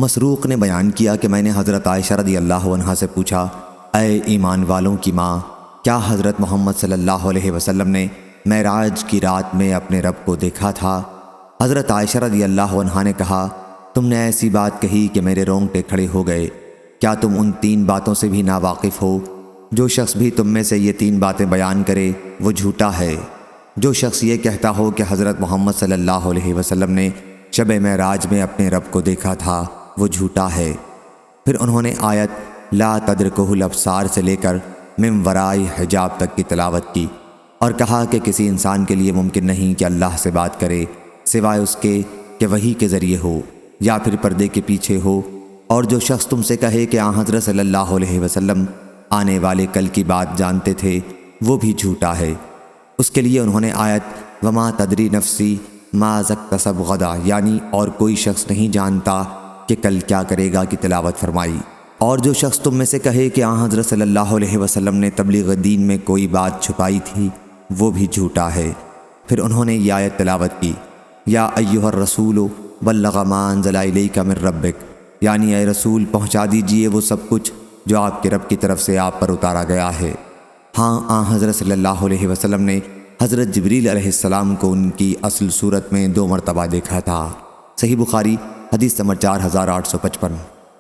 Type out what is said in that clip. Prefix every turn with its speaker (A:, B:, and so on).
A: مسروق نے بیان کیا کہ میں نے حضرت عائشہ رضی اللہ عنہا سے پوچھا، اے ایمان والوں کی ماں، کیا حضرت محمد صلی اللہ علیہ وسلم نے معراج کی رات میں اپنے رب کو دیکھا تھا؟ حضرت عائشہ رضی اللہ عنہا نے کہا، تم نے ایسی بات کہی کہ میرے رونگٹے کھڑے ہو گئے۔ کیا تم ان 3 باتوں سے بھی ناواقف ہو؟ جو شخص بھی تم میں سے یہ 3 باتیں بیان کرے وہ جھوٹا ہے۔ جو شخص یہ کہتا ہو کہ حضرت محمد صلی اللہ علیہ وسلم نے شب معراج میں اپنے رب کو دیکھا تھا وہ جھوٹا ہے۔ پھر انہوں نے آیت لا تدرکہ الابصار سے لے کر من وراء حجاب تک کی تلاوت کی اور کہا کہ کسی انسان کے لیے ممکن نہیں کہ اللہ سے بات کرے سوائے اس کے کہ وحی کے ذریعے ہو یا پھر پردے کے پیچھے ہو، اور جو شخص تم سے کہے کہ حضرت صلی اللہ علیہ وسلم آنے والے کل کی بات جانتے تھے وہ بھی جھوٹا ہے۔ اس کے لیے انہوں نے آیت وما تدری نفسی ما تکسب غدا یعنی اور کوئی شخص نہیں جانتا کہ کل کیا کرے گا کی تلاوت فرمائی۔ اور جو شخص تم میں سے کہے کہ حضرت صلی اللہ علیہ وسلم نے تبلیغ دین میں کوئی بات چھپائی تھی وہ بھی جھوٹا ہے۔ پھر انہوں نے یہ آیت تلاوت کی یا ایھا الرسول بلغ ما انزل الیک من ربک یعنی اے رسول پہنچا دیجئے وہ سب کچھ جو آپ کے رب کی طرف سے آپ پر اتارا گیا ہے۔ ہاں حضرت صلی اللہ علیہ وسلم نے حضرت جبریل علیہ السلام کو ان کی اصل صورت میں 2 مرتبہ دیکھا تھا۔ صحیح بخاری حدیث نمبر 4855۔